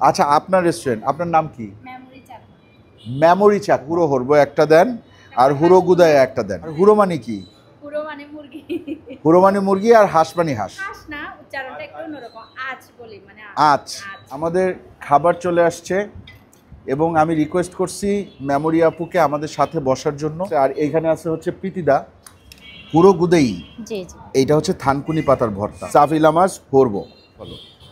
আচ্ছা, আপনার রেস্টুরেন্ট, আপনার নাম কি? মেমোরি চাক। মেমোরি চাক। হুড়ো হরবো একটা দেন, আর হুড়ো গুদায় একটা দেন। আর হুড়ো মানে কি? হুড়ো মানে মুরগি। হুড়ো মানে মুরগি, আর হাঁস মানে হাঁস। হাঁস না, উচ্চারণটা একটু অন্যরকম। আজ বলি মানে আজ আমাদের খাবার চলে আসছে এবং আমি রিকোয়েস্ট করছি মেমোরি আপুকে আমাদের সাথে বসার জন্য। আর এইখানে আছে হচ্ছে প্রীতিদা, হুড়ো গুদেই। জি জি। এইটা হচ্ছে থানকুনি পাতার ভর্তা, সাফিলা মাছ হরবো।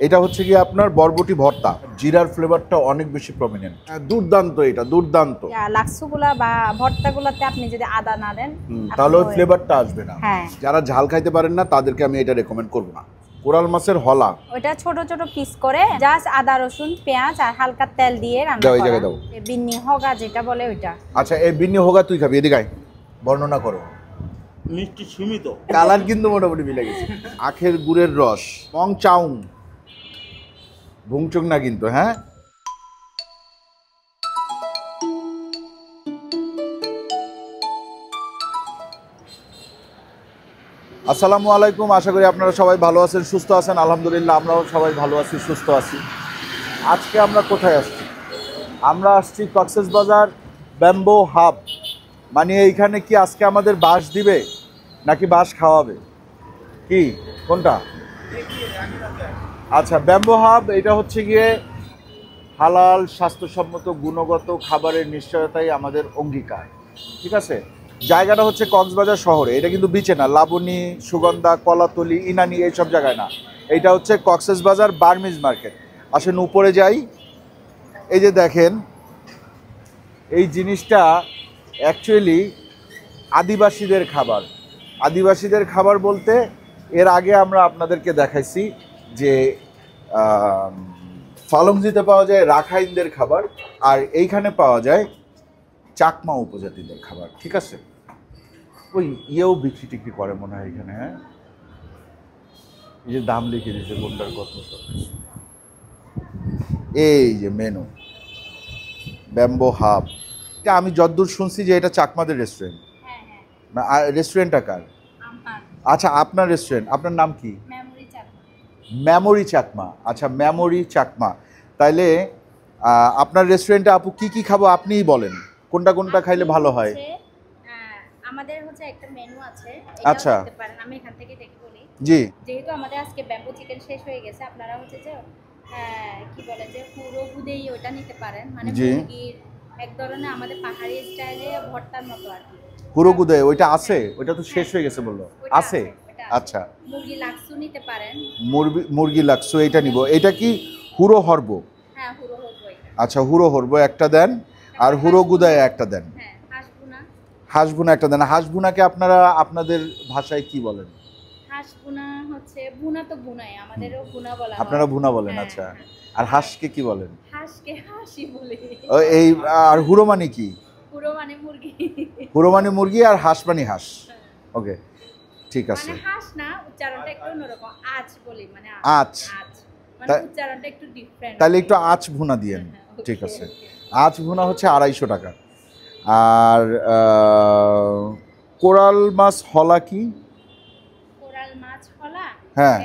এটা হচ্ছে গিয়ে আপনার বরবটি ভর্তা, জিরার ফ্লেভারটা অনেক বেশি প্রমিনেন্ট। দুর্দান্ত, এটা দুর্দান্ত। লাক্সুগুলা বা ভর্তাগুলাতে আপনি যদি আদা না দেন তাহলে ওই ফ্লেভারটা আসবে না। হ্যাঁ। যারা ঝাল খাইতে পারেন না তাদেরকে আমি এটা রেকমেন্ড করব না। কোরাল মাছের হলা, ওটা ছোট ছোট পিস করে জাস্ট আদা রসুন পেঁয়াজ আর হালকা তেল দিয়ে রান্না দাও, এই করা। জায়গায় দাও। বিন্নি হগা যেটা বলে ওইটা। আচ্ছা, এই বিন্নি হোগা তুই খাবি, এদিকে আয়, বর্ণনা করো। মিষ্টি সীমিত, কালার কিন্তু মোটামুটি মিলে গেছে। আখের গুড়ের রস, মং চাউং, ভুংচুং না কিন্তু, হ্যাঁ। আসসালামু আলাইকুম, আশা করি আপনারা সবাই ভালো আছেন, সুস্থ আছেন। আলহামদুলিল্লাহ, আমরাও সবাই ভালো আছি, সুস্থ আছি। আজকে আমরা কোথায় আসছি? আমরা আসছি কক্সবাজার ব্যাম্বো হাব। মানে এইখানে কি আজকে আমাদের বাঁশ দিবে নাকি বাঁশ খাওয়াবে, কি কোনটা? আচ্ছা, ব্যাম্বো হাব এটা হচ্ছে গিয়ে হালাল, স্বাস্থ্যসম্মত, গুণগত খাবারের নিশ্চয়তাই আমাদের অঙ্গীকার, ঠিক আছে? জায়গাটা হচ্ছে কক্সবাজার শহরে, এটা কিন্তু বিচে না, লাবণী, সুগন্ধা, কলাতলি, ইনানি এইসব জায়গায় না। এইটা হচ্ছে কক্সবাজার বার্মিজ মার্কেট। আসেন উপরে যাই। এই যে দেখেন, এই জিনিসটা অ্যাকচুয়ালি আদিবাসীদের খাবার। আদিবাসীদের খাবার বলতে এর আগে আমরা আপনাদেরকে দেখাইছি যে ফালংজিতে পাওয়া যায় রাখাইনদের খাবার, আর এইখানে পাওয়া যায় চাকমা উপজাতিদের খাবার, ঠিক আছে? ওই ইয়েও বিক্রি টিক্রি করে মনে হয় এখানে, হ্যাঁ। এই যে দাম লিখে দিয়েছে কোনটার কত। এই যে মেনু, ব্যাম্বো হাব। এটা আমি যতদূর শুনছি যে এটা চাকমাদের রেস্টুরেন্ট। রেস্টুরেন্টটা কার? আচ্ছা, আপনার রেস্টুরেন্ট, আপনার নাম কি? মেমোরি চাক। মেমোরি চাকমা। আচ্ছা, মেমোরি চাকমা। তাইলে আপনার রেস্টুরেন্টে আপু কি কি খাবো আপনিই বলেন, কোনটা কোনটা খাইলে ভালো হয়? আমাদের হচ্ছে একটা মেনু আছে, আচ্ছা, দেখতে পারেন। আমি এখান থেকে দেখে বলি। জি। যেহেতু আমাদের আজকে ব্যাম্বো চিকেন শেষ হয়ে গেছে, আপনারা হচ্ছে যে কি বলে যে পুরো গুদেই ওটা নিতে পারেন, মানে মুরগির এক ধরনের আমাদের পাহাড়ি স্টাইলে ভর্তার মতো আর কি। হুড়ো গুদে ওইটা আছে? ওইটা তো শেষ হয়ে গেছে বললো। আছে? আচ্ছা, মুরগি লাক্সু নিতে পারেন। মুরগি লাক্সু এইটা নিব। এটা কি হুড়ো হরবো? হ্যাঁ, হুড়ো হরবো এটা। আচ্ছা, হুড়ো হরবো একটা দেন, আর হুড়ো গুদায় একটা দেন। হ্যাঁ, হাঁসভুনা। হাঁসভুনা একটা দেন। হাঁসভুনাকে আপনারা আপনাদের ভাষায় কি বলেন? হাঁসভুনা হচ্ছে ভুনা, তো ভুনাই আমাদেরও ভুনা বলা হয়। আপনারা ভুনা বলেন? হ্যাঁ, আচ্ছা। হ্যাঁ। আর হাঁসকে কি বলেন? হাঁসকে হাসি বলি। এই আর হুড়ো মানে কি? হুড়ো মানে মুরগি। হুড়ো মানে মুরগি, আর হাঁস মানে হাঁস। ওকে, ঠিক আছে। মানে হাঁস না, উচ্চারণটা একটু অন্যরকম। আজ বলি মানে আজ। আজ মানে উচ্চারণটা একটু ডিফারেন্ট। তাহলে একটু আঁচ ভুনা দিয়েন। ঠিক আছে। আঁচ ভুনা হচ্ছে 250 টাকা। আর কোরাল মাছ হলা কি? কোরাল মাছ হলা? হ্যাঁ।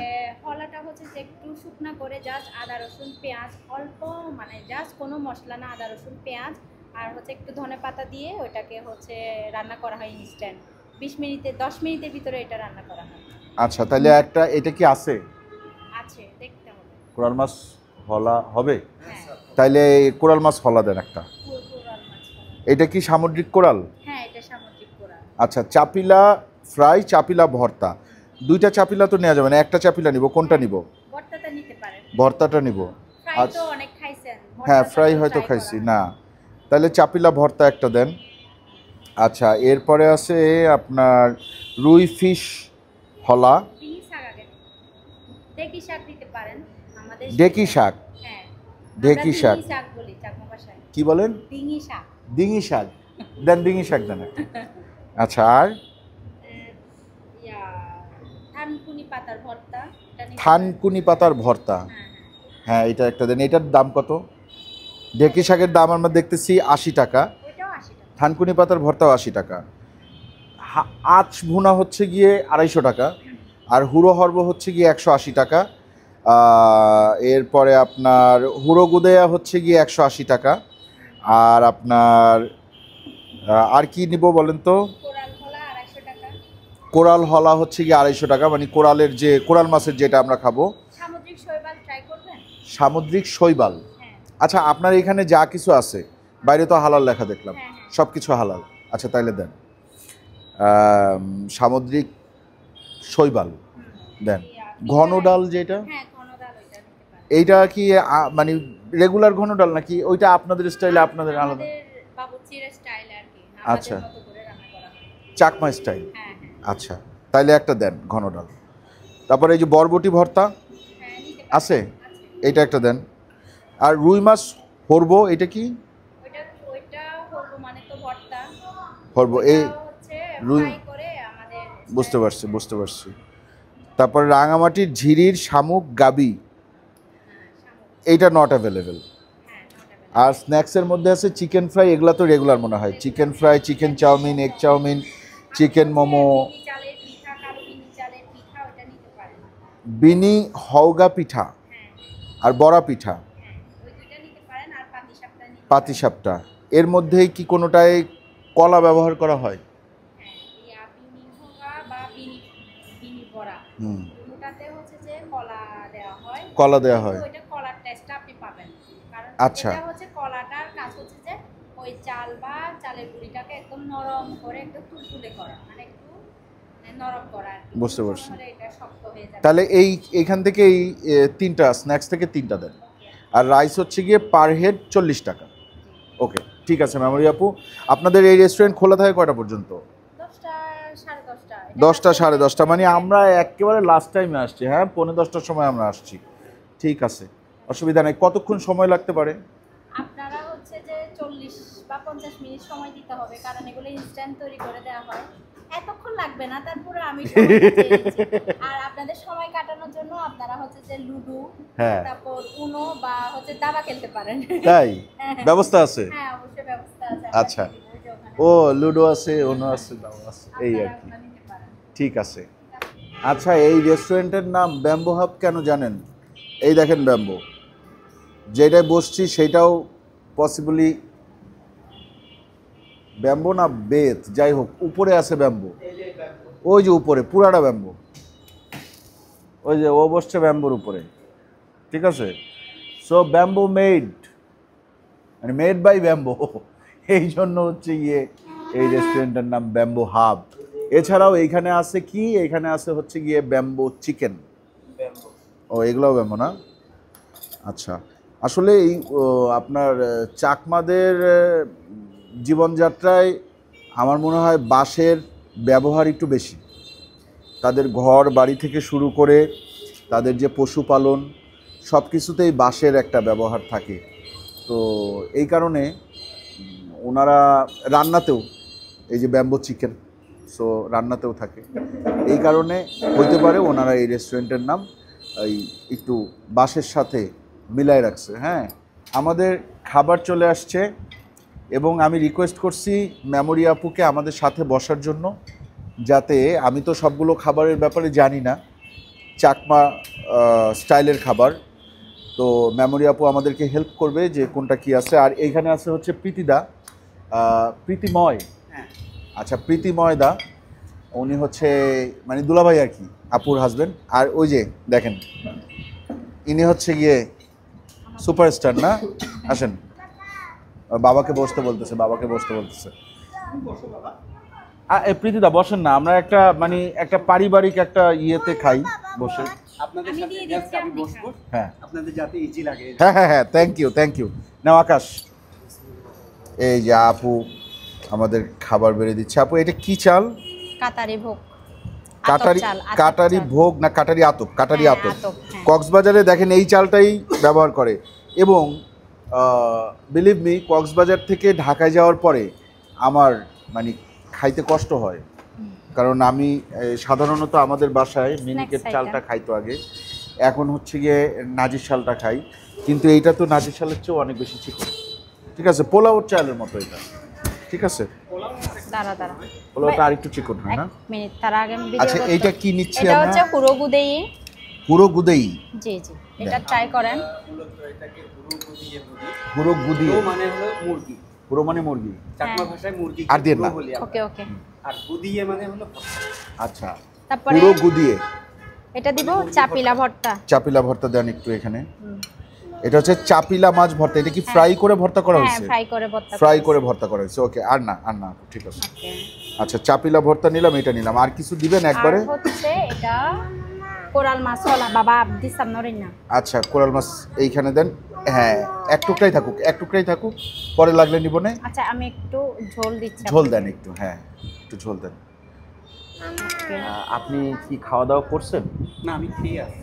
হলাটা হচ্ছে যে একটু শুকনা করে জাস্ট আদা রসুন পেঁয়াজ অল্প, মানে জাস্ট কোনো মশলা না, আদা রসুন পেঁয়াজ আর হচ্ছে একটু ধনেপাতা দিয়ে ওইটাকে হচ্ছে রান্না করা হয় ইনস্ট্যান্ট। 10 মিনিটের ভিতরে এটা রান্না করা হয়। আচ্ছা, তাহলে একটা এটা কি আছে? আছে, দেখতে হবে। কোরাল মাছ হলা হবে? হ্যাঁ। তাইলে কোরাল মাছ হলা দেন একটা। কোরাল মাছ হলা। এটা কি সামুদ্রিক কোরাল? হ্যাঁ, এটা সামুদ্রিক কোরাল। আচ্ছা, চাপিলা ফ্রাই, চাপিলা ভর্তা। দুইটা চাপিলা তো নেওয়া যাবে না, একটা চাপিলা নিব। কোনটা নিব? ভর্তাটা নিতে পারেন। ভর্তাটা নিব। ফ্রাই তো অনেক খাইছেন। হ্যাঁ, ফ্রাই হয়তো খাইছি না। তাহলে চাপিলা ভর্তা একটা দেন। আচ্ছা, এরপরে আছে আপনার রুই ফিশ হলা। ডিঙি শাক আগে। ডেকি শাক দিতে পারেন আমাদের। ডেকি শাক? হ্যাঁ, ডেকি শাক। ডিঙি শাক বলি চাকমা ভাষায়। কি বলেন? ডিঙি শাক। ডিঙি শাক দেন, ডিঙি শাক দেন একটা। আচ্ছা, আর থানকুনি পাতার ভর্তা। থানকুনি পাতার ভর্তা, হ্যাঁ এটা একটা দেন। এটার দাম কত? ডেকি শাকের দাম আমরা দেখতেছি 80 টাকা, ওইটাও 80 টাকা। থানকুনি পাতার ভর্তাও 80 টাকা। আঁচ ভুনা হচ্ছে গিয়ে 250 টাকা, আর হুড়ো হরবো হচ্ছে গিয়ে 180 টাকা, এরপরে আপনার হুড়োগুদেয়া হচ্ছে গিয়ে 180 টাকা। আর আপনার আর কি নিব বলেন তো? কোরাল খোলা 250 টাকা। কোরাল হলা হচ্ছে গিয়ে 250 টাকা, মানে কোরালের যে কোরাল মাছের যেটা আমরা খাবো। সামুদ্রিক শৈবাল ট্রাই করবেন? সামুদ্রিক শৈবাল, হ্যাঁ আচ্ছা আপনার এখানে যা কিছু আছে, বাইরে তো হালাল লেখা দেখলাম, হ্যাঁ হ্যাঁ। সব কিছু হালাল। আচ্ছা তাইলে দেন সামুদ্রিক শৈবাল দেন। ঘন ডাল যেটা, হ্যাঁ ঘন ডাল ওইটা নিতে পারেন। এইটা কি মানে রেগুলার ঘন ডাল নাকি ওইটা আপনাদের স্টাইলে আপনাদের আলাদা? আমাদের বাবুচির স্টাইল আর কি, আচ্ছা। আমাদের মতো করে রান্না করা হয়। চাকমা স্টাইল, হ্যাঁ হ্যাঁ আচ্ছা তাইলে একটা দেন ঘন ডাল। তারপরে এই যে বরবটি ভর্তা হ্যাঁ নিতে পারেন। আছে, আছে। এইটা একটা দেন। আর রুই মাছ হরবো, এটা কি ওইটা হলো মানে তো ভর্তা। হরবো এই ওইটা হচ্ছে রুই, ফ্রাই করে আমাদের বুঝতে পারছি বুঝতে পারছি। তারপর রাঙামাটির ঝিরির শামুক গাবি, এইটা নট অ্যাভেলেবেল। হ্যাঁ নটা আর স্ন্যাক্সের মধ্যে আছে চিকেন ফ্রাই, এগুলা তো রেগুলার মনে হয়। Chicken fry, chicken chowmein, egg chowmein, chicken momo, বিনি চালের পিঠা, কালো বিনি চালের পিঠা ওটা নিতে পারেন। বিনি হওগা পিঠা হ্যাঁ আর বড়া পিঠা, হ্যাঁ ওই দুইটা নিতে পারেন। আর পাতিসাপটা নিতে পারেন। পাতিসাপটা। এর মধ্যেই কি কোনোটায় কলা ব্যবহার করা হয়? হ্যাঁ ইয়া বিনি হোগা বা বিনি বিনি বড়া হুম, ওটাতে হচ্ছে যে কলা দেওয়া হয়। কলা দেওয়া হয়। কিন্তু ওইটা কলার টেস্টটা আপনি পাবেন, কারণ আচ্ছা। এটা হচ্ছে কলাটার কাজ হচ্ছে যে ওই চাল বা চালের গুঁড়িটাকে একদম নরম করে একটু তুলতুলে করা, মানে একটু নরম করা আর কি। বুঝতে পারছি। নাহলে এটা শক্ত হয়ে যাবে। তাহলে এইখান থেকে এই তিনটা স্ন্যাক্স থেকে তিনটা দেন। আর রাইস হচ্ছে গিয়ে পার হেড 40 টাকা। ওকে ঠিক আছে মেমোরি আপু, আপনাদের এই রেস্টুরেন্ট খোলা থাকে কয়টা পর্যন্ত? 10টা 10:30 10টা 10:30, মানে আমরা একেবারে লাস্ট টাইমে আসছি। হ্যাঁ 9:45টার সময় আমরা আসছি। ঠিক আছে, অসুবিধা নেই। কতক্ষণ সময় লাগতে পারে? আপনারা হচ্ছে যে 40 বা 50 মিনিট সময় দিতে হবে, কারণ এগুলো ইনস্ট্যান্ট তৈরি করে দেওয়া হয়। এতক্ষণ লাগবে না, তারপরে আমি সময়টা চেয়েছি। আর আপনাদের সময় কাটানোর জন্য আপনারা হচ্ছে যে লুডো, হ্যাঁ তারপর উনো বা হচ্ছে দাবা খেলতে পারেন। তাই ব্যবস্থা আছে? হ্যাঁ অবশ্যই ব্যবস্থা আছে। আচ্ছা। আমরা দিয়ে দিব, ওই যে ওখানে ও লুডো আছে, অন্য আছে, দাও আছে, এই আর কি। আপনারা নিতে পারেন। ঠিক আছে। আচ্ছা এই রেস্টুরেন্টের নাম ব্যাম্বো হাব কেন জানেন? এই দেখেন ব্যাম্বো, যেটায় বসছি সেটাও পসিবলি ব্যাম্বো না বেত, যাই হোক উপরে আছে ব্যাম্বো, ওই যে উপরে পুরাটা ব্যাম্বো, ওই যে ও বসছে ব্যাম্বোর উপরে। ঠিক আছে, সো ব্যাম্বো মেড, মানে মেড বাই ব্যাম্বো, এই জন্য হচ্ছে গিয়ে এই রেস্টুরেন্টের নাম ব্যাম্বো হাব। এছাড়াও এইখানে আছে কি, এইখানে আছে হচ্ছে গিয়ে ব্যাম্বো চিকেন। ও এগুলোও ব্যাম্বো না? আচ্ছা আসলে এই আপনার চাকমাদের জীবনযাত্রায় আমার মনে হয় বাঁশের ব্যবহার একটু বেশি। তাদের ঘর বাড়ি থেকে শুরু করে তাদের যে পশুপালন সব কিছুতেই বাঁশের একটা ব্যবহার থাকে। তো এই কারণে ওনারা রান্নাতেও, এই যে ব্যাম্বো চিকেন, সো রান্নাতেও থাকে। এই কারণে হইতে পারে ওনারা এই রেস্টুরেন্টের নাম এই একটু বাঁশের সাথে মিলাই রাখছে। হ্যাঁ আমাদের খাবার চলে আসছে এবং আমি রিকোয়েস্ট করছি মেমোরি আপুকে আমাদের সাথে বসার জন্য, যাতে আমি তো সবগুলো খাবারের ব্যাপারে জানি না, চাকমা স্টাইলের খাবার, তো মেমোরি আপু আমাদেরকে হেল্প করবে যে কোনটা কি আছে। আর এইখানে আছে হচ্ছে প্রীতিদা, প্রীতিময়, আচ্ছা প্রীতিময় দা, উনি হচ্ছে মানে দুলাভাই আর কি, আপুর হাজবেন্ড। আর ওই যে দেখেন ইনি হচ্ছে গিয়ে সুপারস্টার না, আসেন। বাবাকে বসতে বলতেছে, বাবাকে বসতে বলতেছে। প্রীতিদা বসেন না, আমরা একটা মানে একটা পারিবারিক একটা ইয়েতে খাই বসে। আপনাদের আমি সাথে দিয়ে জাস্ট দিচ্ছি, আমি আপনি বসবো, হ্যাঁ আপনাদের যাতে ইজি লাগে। হ্যাঁ হ্যাঁ হ্যাঁ, থ্যাংক ইউ থ্যাংক ইউ। নাও আকাশ, এই যে আপু আমাদের খাবার বেড়ে দিচ্ছে। আপু এটা কি চাল? কাতারি ভোগ, কাটারি, কাটারি ভোগ না কাটারি আতপ? কাটারি হ্যাঁ, আতপ। আতপ, হ্যাঁ। কক্সবাজারে দেখেন এই চালটাই ব্যবহার করে। এবং বিলিভ মি, কক্সবাজার থেকে ঢাকায় যাওয়ার পরে আমার মানে খাইতে কষ্ট হয়, কারণ আমি সাধারণত আমাদের বাসায় মিনিকেট item। চালটা খাইতো আগে, এখন হচ্ছে গিয়ে নাজির চালটা খাই। কিন্তু এইটা তো নাজির চালের চেয়েও অনেক বেশি চিকন। ঠিক আছে, পোলাওর চালের মতো এটা। ঠিক আছে, দাঁড়া দাঁড়া পোলাওটা আর একটু চিকন হয় না? মিনিট, তার আগে আমি আচ্ছা এইটা কি নিচ্ছি এটা আমরা? হচ্ছে হুরোগুদেই, হুড়ো গুদেই। জি জি, এটা ট্রাই করেন। হুড়ো গুদিয়ে মানে হলো মুরগি, হুড়ো মানে মুরগি। চাকমা ভাষায় মুরগি আর দিয়ে না। বলি আমরা। ওকে ওকে। আর গুদিয়ে মানে হলো ভর্তা। আচ্ছা, তারপরে হুড়ো গুদিয়ে এটা দিব চাপিলা ভর্তা। চাপিলা ভর্তা দেন একটু এখানে। হুম। এটা হচ্ছে চাপিলা মাছ ভর্তা। এটা কি ফ্রাই করে ভর্তা করা হ্যাঁ, হয়েছে? ফ্রাই করে ভর্তা। ফ্রাই করে ভর্তা করা হয়েছে। ওকে, আর না ঠিক আছে। ওকে। আচ্ছা, চাপিলা ভর্তা নিলাম, এটা নিলাম। আর কিছু দিবেন একবারে? আর হচ্ছে এটা কোরাল মাছ হলা বাবা আব্দি সামনে না। আচ্ছা, কোরাল মাছ এইখানে দেন। হ্যাঁ, এক টুকরাই থাকুক, পরে লাগলে নিব না। আচ্ছা, আমি একটু ঝোল দিচ্ছি। ঝোল দেন একটু, হ্যাঁ একটু ঝোল দেন। ওকে। আপনি কি খাওয়া দাওয়া করছেন? না, আমি খেয়ে আসি।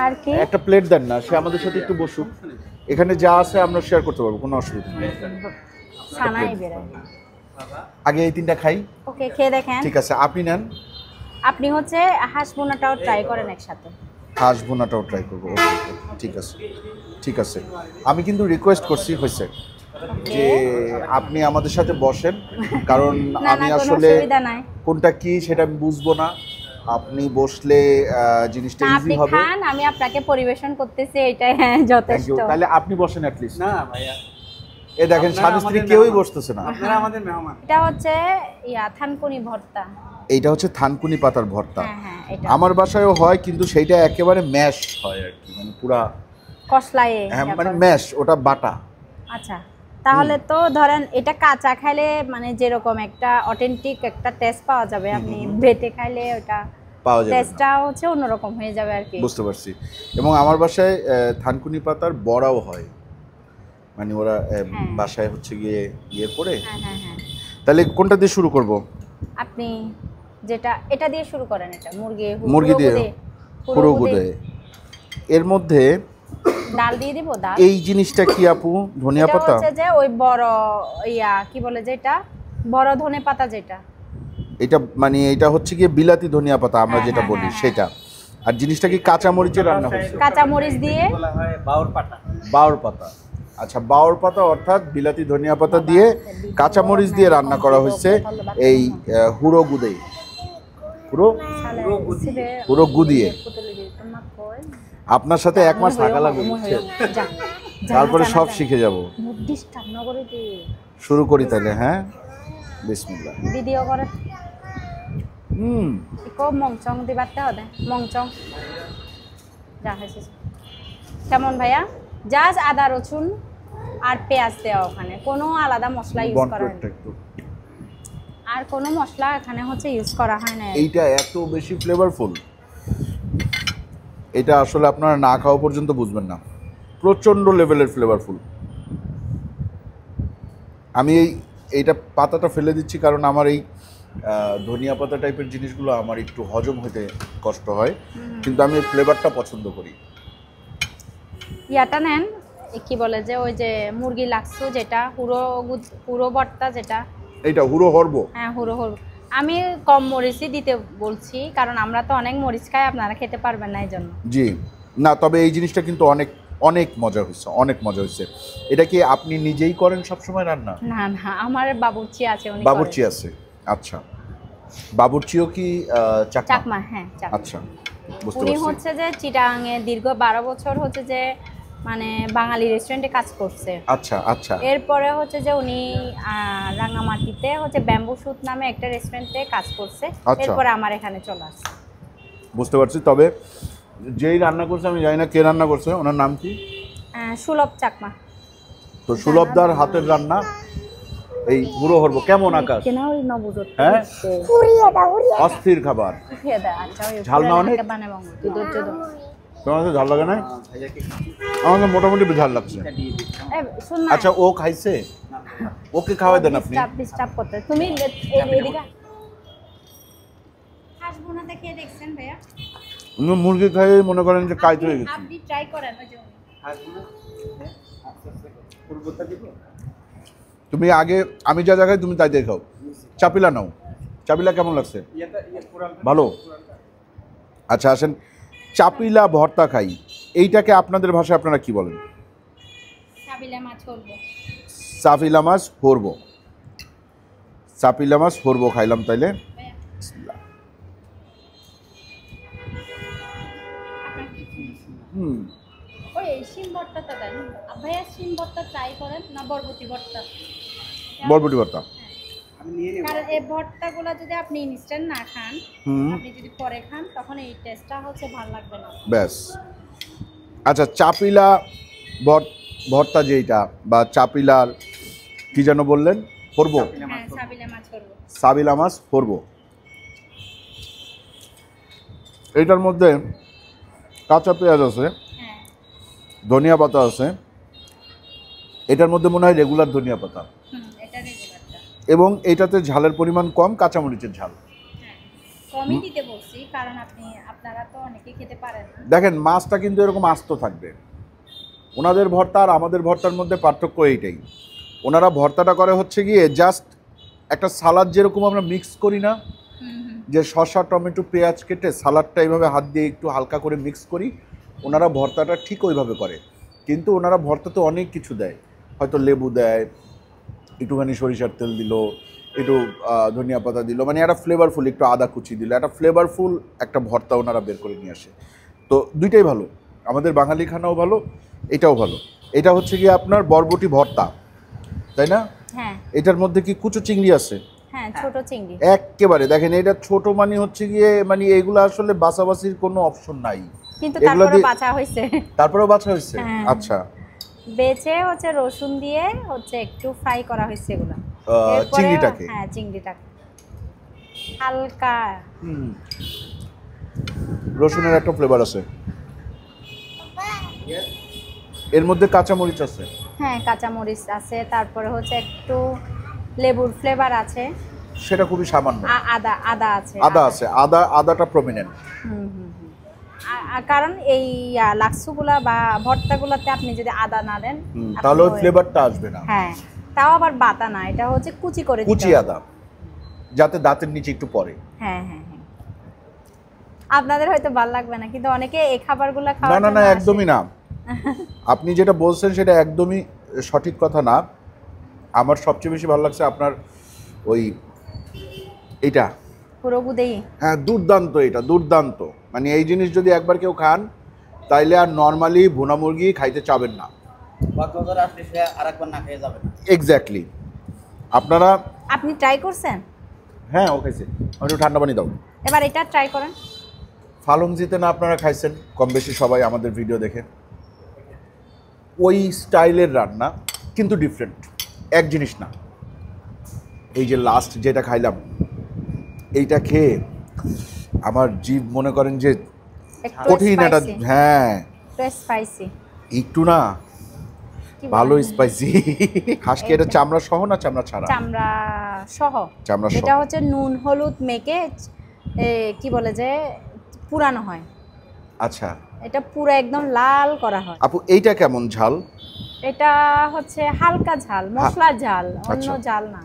আর কি? একটা প্লেট দেন না, সে আমাদের সাথে একটু বসুক। এখানে যা আছে আমরা শেয়ার করতে পারবো, কোনো অসুবিধা নেই। সানাই বেরাই। আগে এই তিনটা খাই। ওকে, খেয়ে দেখেন। ঠিক আছে, আপনি নেন। আপনি হচ্ছে হাঁস বোনাটাও ট্রাই করেন একসাথে। হাঁস ভুনাটাও ট্রাই করবো। ওকে, ঠিক আছে। আমি কিন্তু রিকোয়েস্ট করছি, হয়েছে যে আপনি আমাদের সাথে বসেন, কারণ না আমি না, কোনো আসলে অসুবিধা নাই। কোনটা কি সেটা আমি বুঝবো না। আপনি বসলে জিনিসটা না, ইজি আপনি হবে। খান, আমি আপনাকে পরিবেশন করতেছি, এটাই থ্যাংক যথেষ্ট। ইউ। তাহলে আপনি বসেন অ্যাট লিস্ট। না ভাইয়া, এ দেখেন, আপনারা স্বামী স্ত্রী আমাদের কেউই মেহমান। বসতেছে না। আপনারা আমাদের মেহমান। এটা হচ্ছে থানকুনি ভর্তা। এইটা হচ্ছে থানকুনি পাতার ভর্তা। হ্যাঁ, এটা আমার বাসায়ও হয়, কিন্তু সেইটা একেবারে ম্যাশ হয় আর কি, মানে পুরা কসলায়ে। হ্যাঁ, মানে ম্যাশ, ওটা বাটা। আচ্ছা, তাহলে তো ধরেন এটা কাঁচা খাইলে মানে যেরকম একটা অথেন্টিক একটা টেস্ট পাওয়া যাবে, আপনি বেটে খাইলে ওটা পাওয়া যাবে না। টেস্টটা হচ্ছে অন্যরকম হয়ে যাবে আর কি। বুঝতে পারছি। এবং আমার বাসায় থানকুনি পাতার বড়াও হয়, মানে ওরা বাসায় হচ্ছে গিয়ে ইয়ে করে। হ্যাঁ। তাহলে কোনটা দিয়ে শুরু করব? আপনি এটা দিয়ে শুরু করেন। এটা মুরগি দিয়ে পুরো গুদে। এর মধ্যে ডাল দিয়ে দিব। ডাল, এই জিনিসটা কি আপু? ধনিয়া এটা পাতা? হচ্ছে যে ওই বড় কি বলে যে এটা বড় ধনে পাতা যেটা। এটা মানে এটা হচ্ছে গিয়ে বিলাতি ধনিয়া পাতা আমরা হ্যাঁ, যেটা হ্যাঁ, বলি হ্যাঁ, সেটা। আর জিনিসটা কি কাঁচা মরিচে রান্না হচ্ছে? কাঁচা মরিচ দিয়ে। বলা হয় বাউর পাতা। বাউর পাতা। আচ্ছা, বাউর পাতা অর্থাৎ বিলাতি ধনিয়া পাতা দিয়ে কাঁচা মরিচ দিয়ে রান্না করা হয়েছে এই হুড়ো গুদে। পুরো গুদিয়ে। আপনার সাথে এক মাস থাকা লাগবে, বুঝছেন? তারপরে সব শিখে যাব। শুরু করি তাহলে, হ্যাঁ বিসমিল্লাহ। ভিডিও করে হুম, ইকো মংচং দিবাতে হবে। মংচং যা হয়েছে কেমন ভাইয়া? জাস্ট আদা রসুন আর পেঁয়াজ দেওয়া, ওখানে কোনো আলাদা মশলা ইউজ বন্ধ করা হয় করতে না। একটু। আর কোনো মশলা এখানে হচ্ছে ইউজ করা হয় না। এইটা এত বেশি ফ্লেভারফুল, এটা আসলে আপনারা না খাওয়া পর্যন্ত বুঝবেন না। প্রচণ্ড লেভেলের ফ্লেভারফুল। আমি এইটা পাতাটা ফেলে দিচ্ছি কারণ আমার এই ধনিয়া পাতা টাইপের জিনিসগুলো আমার একটু হজম হতে কষ্ট হয়, কিন্তু আমি এই ফ্লেভারটা পছন্দ করি। ইয়াটা নেন, কি বলে যে ওই যে মুরগি লাগছো যেটা হুড়ো ভর্তা যেটা। এইটা হুড়ো হরব। হ্যাঁ, হুড়ো। আমি কম মরিচই দিতে বলছি, কারণ আমরা তো অনেক মরিচ খাই, আপনারা খেতে পারবেন না এই জন্য। জি না, তবে এই জিনিসটা কিন্তু অনেক অনেক মজা হয়েছে, অনেক মজা হয়েছে। এটা কি আপনি নিজেই করেন সবসময় রান্না? না না, আমার বাবুর্চি আছে, উনি বাবুর্চি করে। আছে। আচ্ছা, বাবুর্চিও কি চাকমা? চাকমা, হ্যাঁ চাকমা। আচ্ছা, বুঝতে উনি পারছি। হচ্ছে যে চিটাগাঙে দীর্ঘ 12 বছর হচ্ছে যে মানে বাঙালি রেস্টুরেন্টে কাজ করছে। আচ্ছা। এরপরে হচ্ছে যে উনি রাঙামাটিতে হচ্ছে ব্যাম্বু শুট নামে একটা রেস্টুরেন্টে কাজ করছে। আচ্ছা। এরপরে আমার এখানে চলে আসছে। বুঝতে পারছি। তবে যেই রান্না করছে আমি জানি না কে রান্না করছে, ওনার নাম কি? সুলভ চাকমা। তো সুলভদার হাতের রান্না এই পুরো হরব। কেমন আকাশ? হ্যাঁ, অস্থির খাবার। ঝাল না অনেক? তোমার কাছে ঝাল লাগে না? আমার কাছে মোটামুটি ঝাল লাগছে। আচ্ছা, ও খাইছে? ওকে খাওয়াই দেন আপনি। তুমি এদিকে হাঁস ভুনাতে খেয়ে দেখছেন ভাইয়া? মুরগি খাই মনে করেন যে কাইতে হয়ে গেছে। আপনি ট্রাই করেন ওই জন্য। তুমি আগে আমি যা জায়গায় তুমি তাই দেখাও। চাপিলা নাও। চাপিলা কেমন লাগছে? ভালো। আচ্ছা, আসেন চাপিলা ভর্তা খাই। এইটাকে আপনাদের ভাষায় আপনারা কি বলেন? চাপিলা মাছ হরবো। চাপিলা মাছ হরবো। চাপিলা মাছ হরবো খাইলাম তাইলে। ওই শিম ভর্তাটা দেন ভাইয়া, শিম ভর্তা ট্রাই করেন না বরবটি ভর্তা? বরবটি ভর্তা। আমি নিয়ে নেব। কারণ এই ভর্তাগুলো যদি আপনি ইনস্ট্যান্ট না খান, হুম। আপনি যদি পরে খান তখন এই টেস্টটা হচ্ছে ভালো লাগবে না। ব্যাস। আচ্ছা, চাপিলা ভর্তা যেইটা বা চাপিলার কি যেন বললেন, করব হ্যাঁ, সাবিলা মাছ করবো। সাবিলা মাছ করব। এইটার মধ্যে কাঁচা পেঁয়াজ আছে, হ্যাঁ, ধনিয়া পাতা আছে, এটার মধ্যে মনে হয় রেগুলার ধনিয়া পাতা, এটা রেগুলারটা। এবং এটাতে ঝালের পরিমাণ কম, কাঁচামরিচের ঝাল। হ্যাঁ, কমই দিতে বলছি কারণ আপনারা তো অনেকেই খেতে পারেন না। দেখেন মাছটা কিন্তু এরকম আস্ত থাকবে। ওনাদের ভর্তা আর আমাদের ভর্তার মধ্যে পার্থক্য এইটাই, ওনারা ভর্তাটা করে হচ্ছে গিয়ে জাস্ট একটা সালাদ যেরকম আমরা মিক্স করি না, যে শসা টমেটো পেঁয়াজ কেটে সালাডটা এইভাবে হাত দিয়ে একটু হালকা করে মিক্স করি, ওনারা ভর্তাটা ঠিক ওইভাবে করে। কিন্তু ওনারা ভর্তাতে অনেক কিছু দেয়, হয়তো লেবু দেয়, একটুখানি সরিষার তেল দিল, একটু ধনিয়া পাতা দিল, মানে একটা ফ্লেভারফুল, একটু আদা কুচি দিল, একটা ফ্লেভারফুল একটা ভর্তা ওনারা বের করে নিয়ে আসে। তো দুইটাই ভালো, আমাদের বাঙালি খানাও ভালো, এটাও ভালো। এটা হচ্ছে গিয়ে আপনার বরবটি ভর্তা, তাই না? হ্যাঁ এটার মধ্যে কি কুচো চিংড়ি আছে? হ্যাঁ, ছোট চিংড়ি একেবারে দেখেন, এটা ছোট মানে হচ্ছে গিয়ে মানে এগুলো আসলে বাছাবাছির কোনো অপশন নাই, কিন্তু এগুলো তারপরে দিয়ে- বাছা হয়েছে। তারপরেও বাছা হয়েছে। হ্যাঁ। আচ্ছা, বেচে হচ্ছে রসুন দিয়ে হচ্ছে একটু ফ্রাই করা হয়েছে এগুলো। এরপরে চিংড়িটাকে। হ্যাঁ, চিংড়িটাকে হালকা। হুম, রসুনের একটা ফ্লেভার আছে, এর মধ্যে কাঁচামরিচ আছে। হ্যাঁ, কাঁচামরিচ আছে, তারপরে হচ্ছে একটু লেবুর ফ্লেভার আছে, সেটা খুবই সামান্য। আদা আদা আছে। আদা আছে, আদাটা প্রমিনেন্ট। হুম হুম হুম। কারণ এই লাক্সুগুলা বা ভর্তাগুলাতে আপনি যদি আদা না দেন আপনি তাহলে ওই ওই- ফ্লেভারটা আসবে না। হ্যাঁ, তাও আবার বাটা না, এটা হচ্ছে কুচি করে দিতে কুচি হবে। আদা, যাতে দাঁতের নিচে একটু পড়ে। হ্যাঁ হ্যাঁ হ্যাঁ, আপনাদের হয়তো ভালো লাগবে না, কিন্তু অনেকে এই খাবারগুলো না খাওয়ার না জন্য না, আসে। একদমই না। আপনি যেটা বলছেন সেটা একদমই সঠিক কথা না। আমার সবচেয়ে বেশি ভালো লাগছে আপনার ওই এইটা, পুরো বুদেই। হ্যাঁ দুর্দান্ত, এটা দুর্দান্ত। মানে এই জিনিস যদি একবার কেউ খান তাইলে আর নর্মালি ভুনা মুরগি খাইতে চাবেন না। কক্সবাজার আসলে সে আরেকবার না খেয়ে যাবে না। এক্স্যাক্টলি। আপনারা আপনি ট্রাই করছেন? হ্যাঁ, ও খাইছে, একটু ঠান্ডা পানি দাও। এবার এটা ট্রাই করেন। ফালুংজিতে না আপনারা খাইছেন কম বেশি সবাই আমাদের ভিডিও দেখে, ওই স্টাইলের রান্না কিন্তু ডিফারেন্ট, এক জিনিস না। এই যে লাস্ট যেটা খাইলাম, এইটা খেয়ে আমার জিভ মনে করেন যে একটু কঠিন একটা, স্পাইসি, হ্যাঁ একটু স্পাইসি। একটু না, কি ভালো বলেন? স্পাইসি। হাঁস কি এটা চামড়া সহ না চামড়া ছাড়া? চামড়া সহ। চামড়া সহ। এটা হচ্ছে নুন হলুদ মেখে কি বলে যে পুরানো হয়। আচ্ছা এটা পুরো একদম লাল করা হয়। আপু, এইটা কেমন ঝাল? এটা হচ্ছে হালকা ঝাল, মশলার ঝাল, অন্য আচ্ছা। ঝাল না।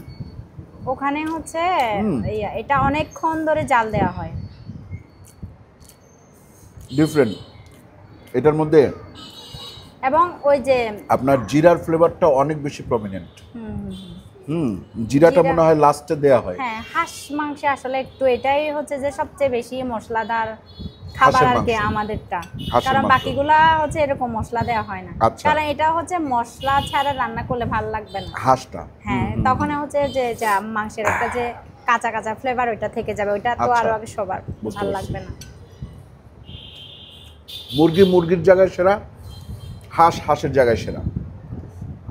ওখানে হচ্ছে হুম। এটা অনেকক্ষণ ধরে জাল দেওয়া হয়। ডিফারেন্ট। এটার মধ্যে এবং ওই যে আপনার জিরার ফ্লেভারটা অনেক বেশি প্রমিনেন্ট। হুম হুম হুম। জিরাটা জিরা- মনে হয় লাস্টে দেয়া হয়। হ্যাঁ, হাঁস মাংসে আসলে একটু এটাই হচ্ছে যে সবচেয়ে বেশি মশলাদার খাবার হাঁসের আর কি মাংস। আমাদেরটা। হাঁসের কারণ মাংস। বাকিগুলা হচ্ছে এরকম মশলা দেওয়া হয় না। আচ্ছা। কারণ এটা হচ্ছে মশলা ছাড়া রান্না করলে ভালো লাগবে না। হাঁসটা হ্যাঁ, তখন হচ্ছে যে যা মাংসের একটা যে কাঁচা কাঁচা ফ্লেভার ওইটা থেকে যাবে, ওইটা তো আচ্ছা। আরো আগে সবার বুঝতে ভালো পারছি। লাগবে না। মুরগির জায়গায় সেরা, হাঁসের জায়গায় সেরা।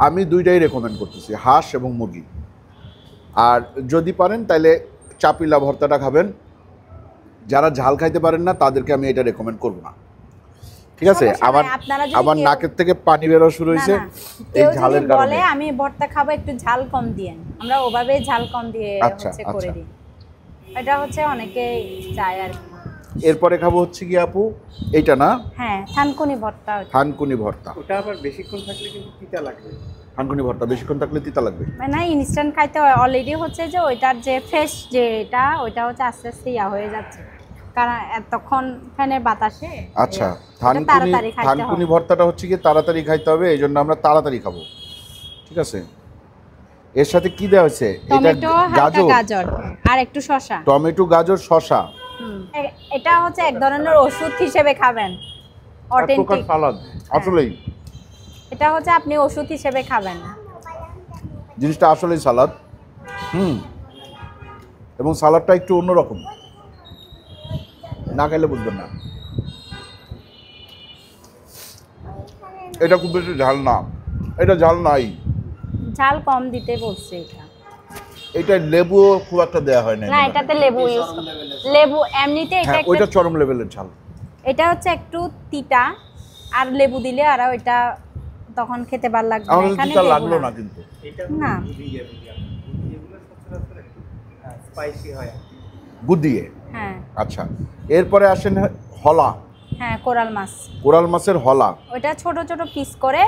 আমি দুইটাই রেকমেন্ড করতেছি, হাঁস এবং মুরগি। আর যদি পারেন তাহলে চাপিলা ভর্তাটা খাবেন। যারা ঝাল খাইতে পারেন না তাদেরকে আমি এটা রেকমেন্ড করব না, ঠিক আছে? সমস্যা নাই, আবার আপনারা যদি আমার কেউ- নাকের থেকে পানি বেরো শুরু না, হয়েছে না, এই কেউ ঝালের যদি কারণে। বলে আমি ভর্তা খাবো একটু ঝাল কম দিয়েন, আমরা ওভাবেই ঝাল কম দিয়ে আচ্ছা, হচ্ছে করে আচ্ছা। দিই। এটা হচ্ছে অনেকে চায় আর কি। এরপরে খাবো হচ্ছে কি আপু, এইটা না, হ্যাঁ, থানকুনি ভর্তা ওটা। থানকুনি ভর্তা। ওটা আবার বেশিক্ষণ থাকলে কিন্তু তিতা লাগবে। থানকুনি ভর্তা বেশিক্ষণ থাকলে তিতা লাগবে। মানে ইনস্ট্যান্ট খাইতে হয়, অলরেডি হচ্ছে যে ওইটার যে ফ্রেশ যে এটা ওইটা হচ্ছে আস্তে আস্তে হয়ে যাচ্ছে, কারণ এতক্ষণ ফ্যানের বাতাসে। আচ্ছা, ওটা তাড়াতাড়ি খাইতে থানকুনি হবে। ভর্তাটা হচ্ছে কি তাড়াতাড়ি খাইতে হবে, এই জন্য আমরা তাড়াতাড়ি খাবো, ঠিক আছে? এর সাথে কি দেওয়া হয়েছে? এটা টমেটো, হালকা গাজর আর একটু শসা। টমেটো, গাজর, শসা। এটা হচ্ছে এক ধরনের ওষুধ হিসেবে খাবেন, অথেন্টিক সালাদ আসলেই এটা হচ্ছে আপনি ওষুধ হিসেবে খাবেন। জিনিসটা আসলেই সালাদ। এবং সালাদটা একটু অন্যরকম, না খাইলে বুঝবেন না। এটা খুব বেশি ঝাল না, এটা ঝাল নাই। ঝাল কম দিতে বলছে এটা। এটা লেবু খুব একটা দেয়া হয় না। না এটাতে লেবু ইউজ, লেবু এমনিতে এটা হ্যাঁ, ওইটা চরম লেভেলের ঝাল। এটা হচ্ছে একটু তিতা, আর লেবু দিলে আর ওইটা তখন খেতে ভালো লাগবে না। আমার এখানে তিতা লেবু লাগলো না। না কিন্তু। এটা না। এগুলো সচরাচর একটু স্পাইসি হয়। গুদিয়ে। হ্যাঁ আচ্ছা, এরপরে আসেন হলা। হ্যাঁ কোরাল মাছ, কোরাল মাছের হলা। ওইটা ছোট ছোট পিস করে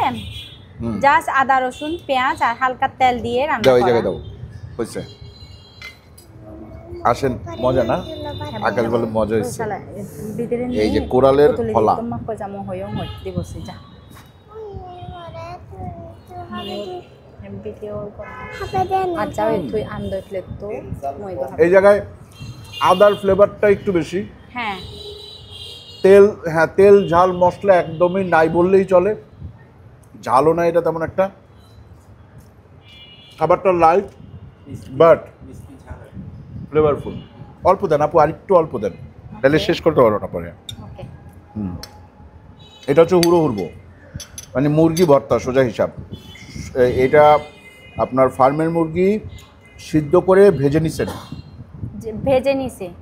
হুম। জাস্ট আদা রসুন পেঁয়াজ আর হালকা তেল দিয়ে রান্না দাও, এই করা। জায়গায় দাও, হয়েছে। আসেন, মজা না? আকাশ বলে মজা হয়েছে। এই যে কোরালের হলা। এই জায়গায় আদার ফ্লেভারটা একটু বেশি। হ্যাঁ তেল, হ্যাঁ তেল ঝাল মশলা একদমই নাই বললেই চলে। ঝালও না এটা তেমন একটা। খাবারটা লাইট বাট ফ্লেভারফুল। অল্প দেন আপু, আর একটু অল্প দেন, তাহলে শেষ করতে পারবো না পরে। ওকে। এটা হচ্ছে হুড়ো হুড়বো, মানে মুরগি ভর্তা সোজা হিসাব। এটা আপনার ফার্মের মুরগি সিদ্ধ করে ভেজে নিছেন।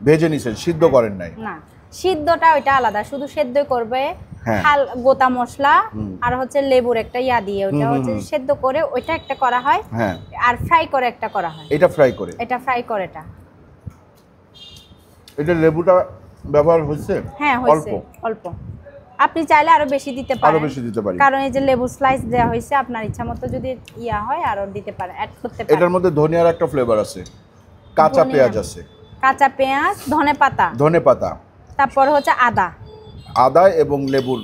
ভেজে নিছেন, সিদ্ধ করেন নাই? না, সিদ্ধটা ওইটা আলাদা, শুধু সেদ্ধ করবে। হ্যাঁ। গোটা মশলা আর হচ্ছে লেবুর একটা ইয়া দিয়ে ওটা হচ্ছে সেদ্ধ করে ওইটা একটা করা হয়। হ্যাঁ। আর ফ্রাই করে একটা করা হয়। এটা ফ্রাই করে, এটা ফ্রাই করে এটা। এটা লেবুটা ব্যবহার হচ্ছে? হ্যাঁ হয়েছে, অল্প। আপনি চাইলে আরো বেশি দিতে পারেন, আরো বেশি দিতে পারি, কারণ এই যে লেবু স্লাইস দেওয়া হয়েছে, আপনার ইচ্ছা মতো যদি ইয়া হয় আরো দিতে পারেন, অ্যাড করতে পারেন। এটার মধ্যে ধনিয়ার একটা ফ্লেভার আছে, কাঁচা পেঁয়াজ আছে, কাঁচা পেঁয়াজ, ধনে পাতা, তারপর হচ্ছে আদা এবং লেবুর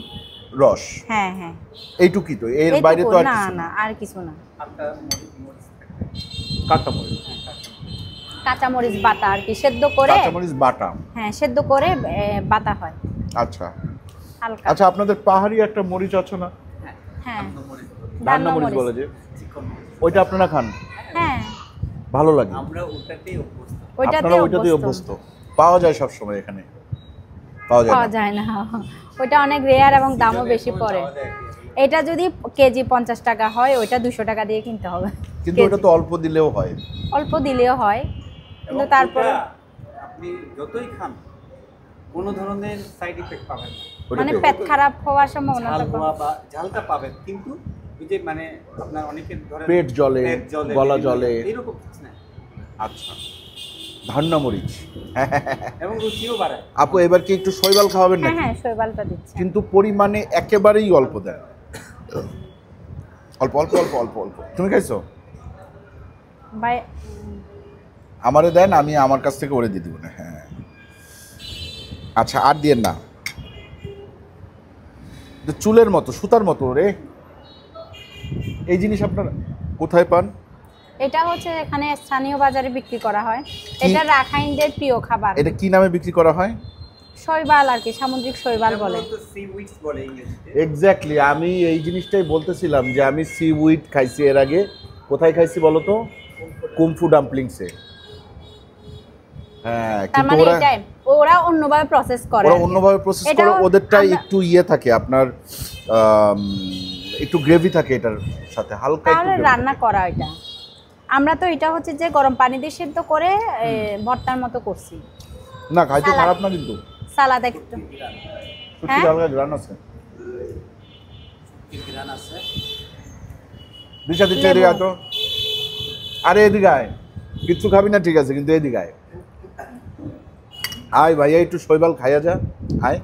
রস। হ্যাঁ হ্যাঁ, এইটুকুই তো, এর বাইরে তো আর না কিছু না, আর কিছু না। কাঁচামরিচ, কাঁচামরিচ বাটা আর কি, সেদ্ধ করে। কাঁচামরিচ বাটা। হ্যাঁ, সেদ্ধ করে বাটা হয় আচ্ছা হালকা। আচ্ছা, আপনাদের পাহাড়ি একটা মরিচ আছে না? হ্যাঁ, রান্না মরিচ বলে যে, ওইটা আপনারা খান? হ্যাঁ, ভালো লাগে? আমরা ওটাতেই অভ্যস্ত। আপনারা ওইটাতেই অভ্যস্ত? পাওয়া যায় সব সময় এখানে? পাওয়া যায় না, ওইটা অনেক রেয়ার এবং দামও বেশি পড়ে। এটা যদি কেজি 50 টাকা হয়, ওইটা 200 টাকা দিয়ে কিনতে হবে। কিন্তু ওটা তো অল্প দিলেও হয়। অল্প দিলেও হয়, কিন্তু তারপর আপনি যতই খান কোনো ধরনের সাইড ইফেক্ট পাবেন না। মানে পেট খারাপ হওয়ার সম্ভাবনা ঝাল থাকে। হওয়া বা ঝালটা পাবেন, কিন্তু ওই যে মানে আপনার অনেকের ধরেন পেট জ্বলে, গলা জ্বলে, এরকম কিছু না। আচ্ছা, ধান্না মরিচ। এবং রুচিও বাড়ায়। আপু এবার কি একটু শৈবাল খাওয়াবেন হ্যাঁ নাকি? হ্যাঁ, শৈবালটা দিচ্ছি, কিন্তু পরিমাণে একেবারেই অল্প দেন, অল্প অল্প অল্প অল্প অল্প। তুমি খাইছো? ভাই আমারে দেন, আমি আমার কাছ থেকে ওরে দিয়ে দিব না। হ্যাঁ আচ্ছা, আর দিয়েন না, চুলের মতো, সুতার মতো রে। এই জিনিস আপনারা কোথায় পান? এটা হচ্ছে এখানে স্থানীয় বাজারে বিক্রি করা হয়। এটা রাখাইনদের প্রিয় খাবার। এটা কি নামে বিক্রি করা হয়? শৈবাল আর কি, সামুদ্রিক শৈবাল বলে। তো সি উইডস বলে ইংরেজিতে। এক্স্যাক্টলি, আমি এই জিনিসটাই বলতেছিলাম যে আমি সি উইড খাইছি এর আগে। কোথায় খাইছি বলো তো? কুমফু ডাম্পলিংসে। হ্যাঁ, তার কিন্তু মানে এটাই ওরা অন্যভাবে প্রসেস করে। ওরা অন্যভাবে প্রসেস করে, ওদেরটা একটু ইয়ে থাকে আপনার, একটু গ্রেভি থাকে এটার সাথে, হালকা একটু তাহলে রান্না করা এটা। আমরা তো এটা হচ্ছে যে গরম পানি দিয়ে সেদ্ধ করে ভর্তার মতো করছি। না, খাইতে খারাপ না, কিন্তু সালাদ একটু সত্যি হালকা গ্রান আছে। গ্রান আছে। দিশা দিচ্ছে এদিকে আয় তো। আরে এদিকে আয়, কিচ্ছু খাবি না ঠিক আছে, কিন্তু এদিকে আয়। আয় ভাইয়া, একটু শৈবাল খাইয়া যা, আয়।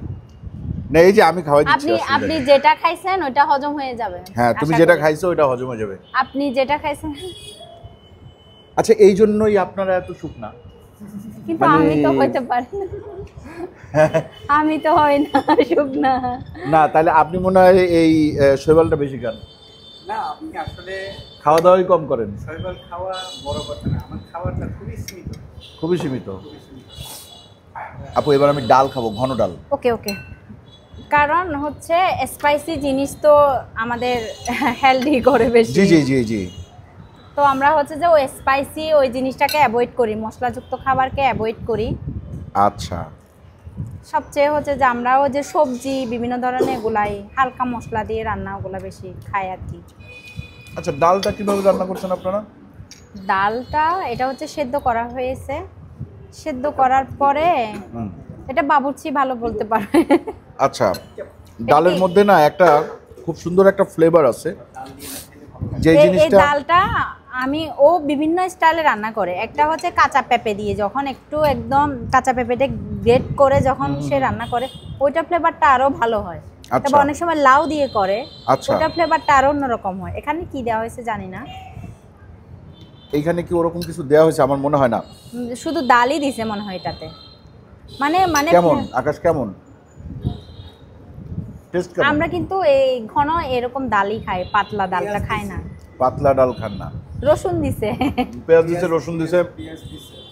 না, এই যে আমি খাওয়াই দিচ্ছি। আপনি যেটা খাইছেন ওটা হজম হয়ে যাবে। হ্যাঁ, তুমি যেটা খাইছো ওটা হজম হয়ে যাবে। আপনি যেটা খাইছেন। আচ্ছা, এই জন্যই আপনারা এত শুকনা? কিন্তু আমি তো হইতে পারি না, আমি তো হই না শুকনা। না, তাহলে আপনি মনে হয় এই শৈবালটা বেশি খান। না, আপনি আসলে খাওয়া দাওয়াই কম করেন। শৈবাল খাওয়া বড় কথা না, আমার খাওয়াটা খুবই সীমিত। খুবই সীমিত। আপু এবার আমি ডাল খাবো, ঘন ডাল। ওকে ওকে। কারণ হচ্ছে স্পাইসি জিনিস তো আমাদের হেলদি করে বেশি। জি জি জি জি। তো আমরা হচ্ছে যে ওই স্পাইসি ওই জিনিসটাকে অ্যাভয়েড করি, মশলাযুক্ত খাবারকে অ্যাভয়েড করি। আচ্ছা সবচেয়ে হচ্ছে যে আমরাও যে সবজি বিভিন্ন ধরনের এগুলাই হালকা মশলা দিয়ে রান্না ওগুলা বেশি খাই আর কি। আচ্ছা, ডালটা কিভাবে রান্না করছেন আপনারা? ডালটা এটা হচ্ছে সেদ্ধ করা হয়েছে, সেদ্ধ করার পরে হুম। এটা বাবুর্চি ভালো বলতে পারবে। আচ্ছা, ডালের মধ্যে না একটা খুব সুন্দর একটা ফ্লেভার আছে, যে এই জিনিসটা ডালটা ও বিভিন্ন স্টাইলে রান্না করে। একটা হচ্ছে কাঁচা পেঁপে দিয়ে, যখন একটু একদম কাঁচা পেঁপেটা গ্রেট করে যখন সে রান্না করে ওইটা ফ্লেভারটা আরো ভালো হয়। আচ্ছা। তবে অনেক সময় লাউ দিয়ে করে, আচ্ছা। ওটা ফ্লেভারটা আরো অন্যরকম হয়। এখানে কি দেওয়া হয়েছে জানি না, এইখানে কি ওরকম কিছু দেওয়া হয়েছে? আমার মনে হয় না। শুধু ডালই দিছে মনে হয় এটাতে। মানে মানে কেমন আকাশ, কেমন টেস্ট? কেমন? আমরা কিন্তু এই ঘন এরকম ডালই খাই, পাতলা ডালটা খাই না। পাতলা ডাল খান না? রসুন দিছে। পেঁয়াজ দিছে, রসুন দিছে,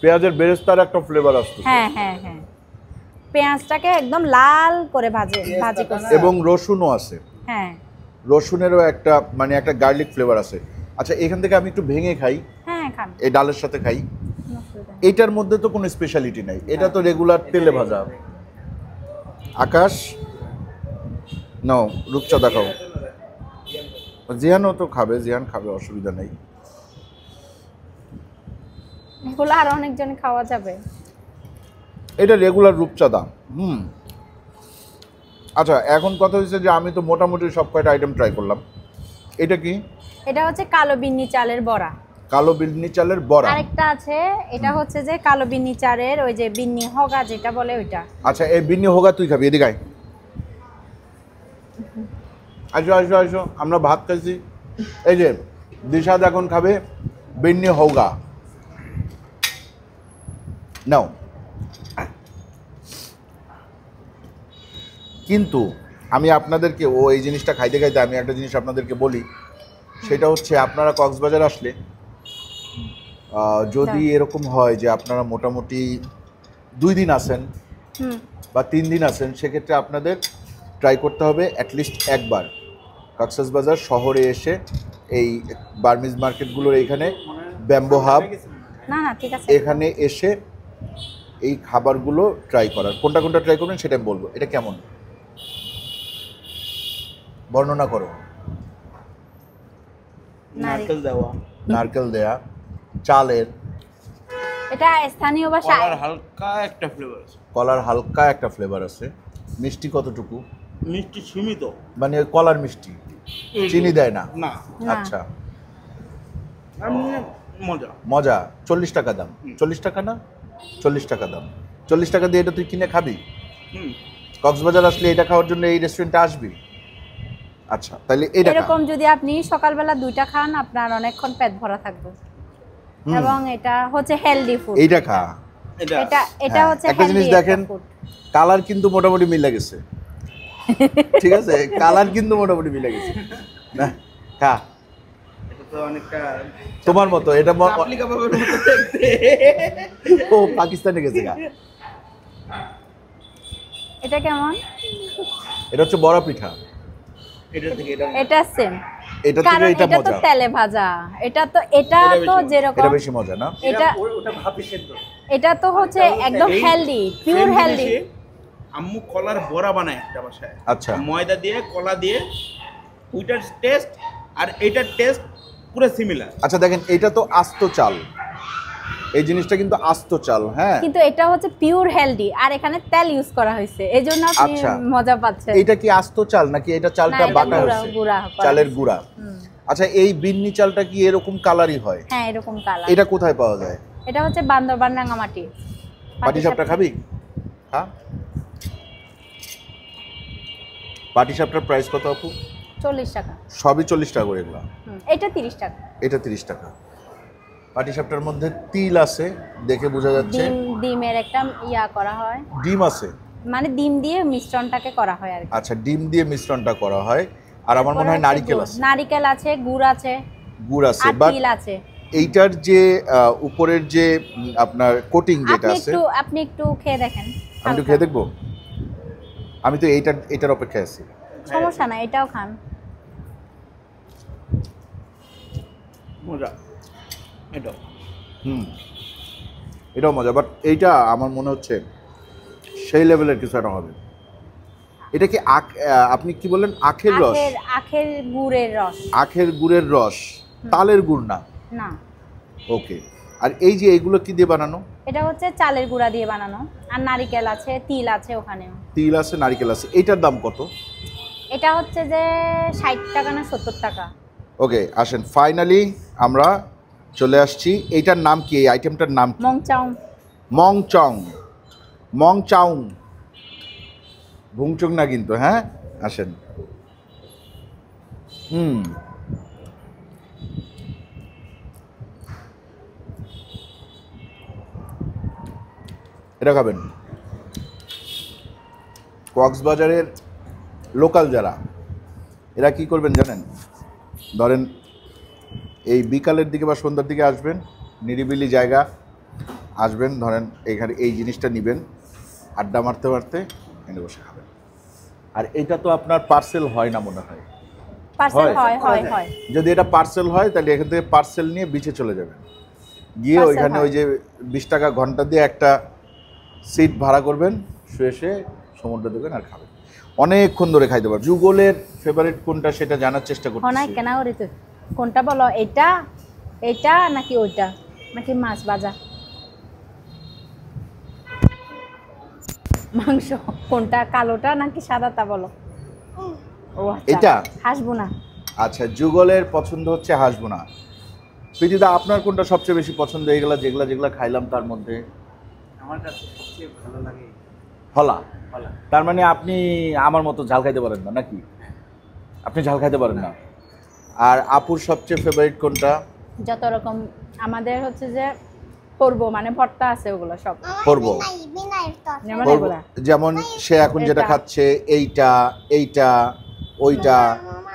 পেঁয়াজের বেরেস্তার একটা ফ্লেভার আসছে। হ্যাঁ হ্যাঁ হ্যাঁ, পেঁয়াজটাকে একদম লাল করে ভাজি করছে। এবং রসুনও আছে। হ্যাঁ, রসুনেরও একটা মানে একটা গার্লিক ফ্লেভার আছে। আচ্ছা, এখান থেকে আমি একটু ভেঙে খাই, হ্যাঁ খান। এই ডালের সাথে খাই। এইটার মধ্যে তো কোনো স্পেশালিটি নাই, এটা তো রেগুলার তেলে ভাজা। আকাশ নাও, রূপচা দেখাও। জিয়ানও তো খাবে, জিয়ান খাবে, অসুবিধা নেই। এগুলো আর অনেকজন খাওয়া যাবে। এটা রেগুলার রূপচাঁদা। আচ্ছা, এখন কথা হচ্ছে যে আমি তো মোটামুটি সব কয়টা আইটেম ট্রাই করলাম। এটা কি? এটা হচ্ছে কালো বিন্নি চালের বড়া। কালো বিন্নি চালের বড়া। আরেকটা আছে, এটা হচ্ছে যে কালো বিন্নি চালের ওই যে বিন্নি হগা যেটা বলে ওইটা। আচ্ছা, এই বিন্নি হোগা তুই খাবি, এদিকে আয়। আসো আসো আসো, আমরা ভাত খাইছি। এই যে দিশাদ এখন খাবে বিন্নি হোগা, নাও। কিন্তু আমি আপনাদেরকে এই জিনিসটা খাইতে খাইতে আমি একটা জিনিস আপনাদেরকে বলি, সেটা হচ্ছে আপনারা কক্সবাজার আসলে যদি এরকম হয় যে আপনারা মোটামুটি 2 দিন আসেন বা 3 দিন আসেন, সেক্ষেত্রে আপনাদের ট্রাই করতে হবে অ্যাটলিস্ট একবার কক্সবাজার শহরে এসে এই বার্মিজ মার্কেটগুলোর এইখানে ব্যাম্বো হাব, না না ঠিক আছে, এখানে এসে এই খাবারগুলো ট্রাই করার। কোনটা কোনটা ট্রাই করবেন সেটা আমি বলবো। এটা কেমন বর্ণনা করো। নারকেল দেওয়া, নারকেল দেয়া, চালের, এটা স্থানীয় ভাষায় কলার হালকা একটা ফ্লেভার আছে। কলার হালকা একটা ফ্লেভার আছে। মিষ্টি কতটুকু? মিষ্টি সীমিত, মানে কলার মিষ্টি, চিনি দেয় না? না আচ্ছা, মজা। মজা। 40 টাকা দাম। 40 টাকা না, 40 টাকা দাম। 40 টাকা দিয়ে এটা তুই কিনে খাবি? কক্সবাজার আসলে এটা খাওয়ার জন্য এই রেস্টুরেন্টে আসবি? আচ্ছা, তাহলে এটা এরকম যদি আপনি সকালবেলা 2টা খান আপনার অনেকক্ষণ পেট ভরা থাকবে। এবং এটা হচ্ছে হেলদি ফুড। এইটা খা। এটা হচ্ছে একটা জিনিস healthy দেখেন, একটা food। কালার কিন্তু মোটামুটি মিলে গেছে। ঠিক আছে, কালার কিন্তু মোটামুটি মিলে গেছে। না, খা। এটা তো অনেকটা তোমার মতো এটা চাপলি কাবাবের মতো দেখতে। ও পাকিস্তানে গেছে গা। এটা কেমন? এটা হচ্ছে বড়া পিঠা। এটা থেকে এটা সেম, এটা থেকে কারণ এটা এটা তো মজা। তেলে ভাজা। এটা তো যেরকম এটা বেশি মজা না? এটা ওটা ভাপে সেদ্ধ। এটা তো হচ্ছে একদম হেলদি, পিওর হেলদি। আম্মু কলার বড়া বানায় একটা বাসায়। আচ্ছা। ময়দা দিয়ে কলা দিয়ে, ওইটার টেস্ট আর এইটার টেস্ট পুরো সিমিলার। আচ্ছা দেখেন, এটা তো আস্ত চাল, এই জিনিসটা কিন্তু আস্ত চাল। হ্যাঁ, কিন্তু এটা হচ্ছে পিওর হেলদি আর এখানে তেল ইউজ করা হয়েছে, এজন্য আপনি আচ্ছা। মজা পাচ্ছেন। এটা কি আস্ত চাল নাকি এটা চালটা না, এটা বাটা গুঁড়া, হয়েছে? গুঁড়া করা চালের হয়েছে। গুঁড়া। আচ্ছা, এই বিন্নি চালটা কি এরকম কালারই হয়? হ্যাঁ, এরকম কালার। এটা কোথায় পাওয়া যায়? এটা হচ্ছে বান্দরবান রাঙামাটি। পাটিসাপটা খাবি? হ্যাঁ, পাটিসাপটার প্রাইস কত আপু? 40 টাকা। সবই 40 টাকা করে এগুলো? এটা 30 টাকা। এটা 30 টাকা। পাটিসাপটার মধ্যে তিল আছে, দেখে বোঝা যাচ্ছে। ডিমের একটা ইয়া করা হয়, ডিম আছে, মানে ডিম দিয়ে মিশ্রণটাকে করা হয় আর কি। আচ্ছা, ডিম দিয়ে মিশ্রণটা করা হয়। আর আমার মনে হয় নারকেল আছে। নারকেল আছে, গুড় আছে, গুড় আছে, আর বাট তিল আছে। এইটার যে উপরের যে আপনার কোটিং যেটা আছে, আপনি একটু খেয়ে দেখেন। আমি একটু খেয়ে দেখবো। আমি তো এইটার অপেক্ষায় আছি। সমস্যা না, এটাও খান। মজা এটাও। এটাও মজা, বাট এইটা আমার মনে হচ্ছে সেই লেভেলের কিছু একটা হবে। এটা কি আপনি কি বললেন? আখের রস? আখের গুড়ের রস। আখের গুড়ের রস, তালের গুড় না? না। ওকে। আর এই যে এইগুলো কি দিয়ে বানানো? এটা হচ্ছে চালের গুঁড়া দিয়ে বানানো, আর নারিকেল আছে, তিল আছে ওখানেও। তিল আছে, নারিকেল আছে। এইটার দাম কত? এটা হচ্ছে যে 60 টাকা না 70 টাকা। ওকে, আসেন ফাইনালি আমরা চলে আসছি। এইটার নাম কি? এই আইটেমটার নাম কি? মংচাও। মংচং। মংচাং, ভুংচং না কিন্তু, হ্যাঁ। আসেন। এটা খাবেন। কক্সবাজারের লোকাল যারা, এরা কি করবেন জানেন? ধরেন এই বিকালের দিকে বা সন্ধ্যার দিকে আসবেন, নিরিবিলি জায়গা আসবেন, ধরেন এখানে এই জিনিসটা নেবেন, আড্ডা মারতে মারতে এনে বসে খাবেন। আর এটা তো আপনার পার্সেল হয় না মনে হয়? পার্সেল হয়। যদি এটা পার্সেল হয় তাহলে এখান থেকে পার্সেল নিয়ে বিচে চলে যাবেন, গিয়ে Parcel ওইখানে হয়। ওই যে 20 টাকা ঘন্টা দিয়ে একটা সিট ভাড়া করবেন, শুয়ে শুয়ে সমুদ্র দেখবেন আর খাবেন। অনেকক্ষণ ধরে খাইতে পারবেন। যুগলের ফেভারিট কোনটা সেটা জানার চেষ্টা হনাই করতেছি। কেনা করি তুই? কোনটা বলো, এটা নাকি ওইটা, নাকি মাছ ভাজা, মাংস কোনটা, কালোটা নাকি সাদাটা বলো? ও আচ্ছা, এটা? হাসবো না। আচ্ছা, যুগলের পছন্দ হচ্ছে হাসবোনা। প্রীতিদা, আপনার কোনটা সবচেয়ে বেশি পছন্দ? এইগুলা যেগুলা খাইলাম তার মধ্যে আমার কাছে সবচেয়ে ভালো লাগে হলা। হলা। তার মানে আপনি আমার মতো ঝাল খাইতে পারেন না নাকি? আপনি ঝাল খাইতে পারেন না। আর আপুর সবচেয়ে ফেভারিট কোনটা? যত রকম আমাদের হচ্ছে যে করব, মানে ভর্তা আছে ওগুলো সব করব। যেমন করব, এগুলা। যেমন সে এখন যেটা এটা। খাচ্ছে, এইটা ওইটা,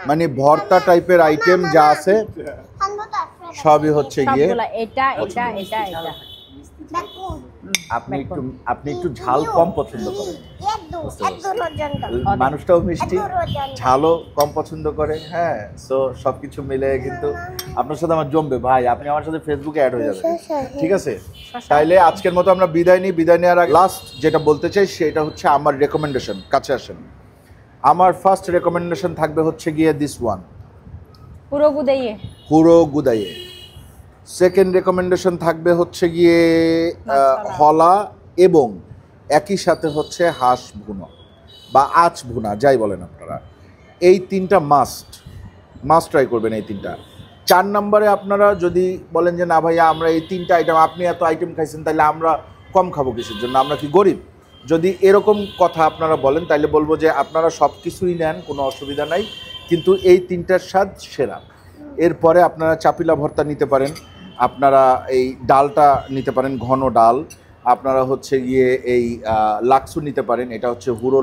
মানে ভর্তা টাইপের আইটেম যা আছে সবই হচ্ছে গিয়ে। সবগুলা এটা। আপনি একটু ঝাল কম পছন্দ করেন। মানুষটাও মিষ্টি, ঝালও কম পছন্দ করে। হ্যাঁ, সো সবকিছু মিলে কিন্তু আপনার সাথে আমার জমবে ভাই। আপনি আমার সাথে ফেসবুকে অ্যাড হয়ে যাবেন, ঠিক আছে? তাইলে আজকের মতো আমরা বিদায় নিই। বিদায় নেওয়ার আগে লাস্ট যেটা বলতে চাই সেটা হচ্ছে আমার রেকমেন্ডেশন। কাছে আসেন। আমার ফার্স্ট রেকমেন্ডেশন থাকবে হচ্ছে গিয়ে দিস ওয়ান, হুরো গুদাইয়ে। সেকেন্ড রেকমেন্ডেশন থাকবে হচ্ছে গিয়ে হলা, এবং একই সাথে হচ্ছে হাঁস ভুনা বা আঁচ ভুনা, যাই বলেন আপনারা। এই তিনটা মাস্ট ট্রাই করবেন, এই তিনটা। 4 নম্বরে আপনারা যদি বলেন যে না ভাইয়া আমরা এই তিনটা আইটেম, আপনি এত আইটেম খাইছেন তাহলে আমরা কম খাবো কিসের জন্য, আমরা কি গরিব? যদি এরকম কথা আপনারা বলেন তাহলে বলবো যে আপনারা সব কিছুই নেন, কোনো অসুবিধা নাই, কিন্তু এই তিনটার স্বাদ সেরা। এরপরে আপনারা চাপিলা ভর্তা নিতে পারেন, আপনারা এই ডালটা নিতে পারেন, ঘন ডাল। আপনারা হচ্ছে গিয়ে এই লাক্সু নিতে পারেন, এটা হচ্ছে হুরো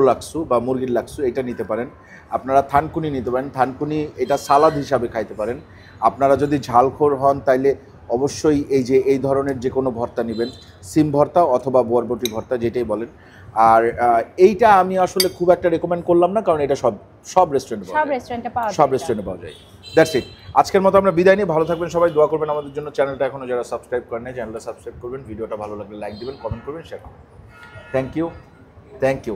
লাক্সু বা মুরগির লাক্সু, এটা নিতে পারেন। আপনারা থানকুনি নিতে পারেন, থানকুনি এটা সালাদ হিসাবে খাইতে পারেন। আপনারা যদি ঝালখোর হন তাইলে অবশ্যই এই ধরনের যে কোনো ভর্তা নেবেন, সিম ভর্তা অথবা বরবটি ভর্তা, যেটাই বলেন। আর এইটা আমি আসলে খুব একটা রেকমেন্ড করলাম না, কারণ এটা সব রেস্টুরেন্টে পাওয়া যায়। That's it. আজকের মতো আমরা বিদায় নিই। ভালো থাকবেন সবাই, দোয়া করবেন আমাদের জন্য। চ্যানেলটা এখনো যারা সাবস্ক্রাইব করেন নাই, চ্যানেলটা সাবস্ক্রাইব করবেন। ভিডিওটা ভালো লাগলে লাইক দিবেন, কমেন্ট করবেন, শেয়ার করবেন। Thank you.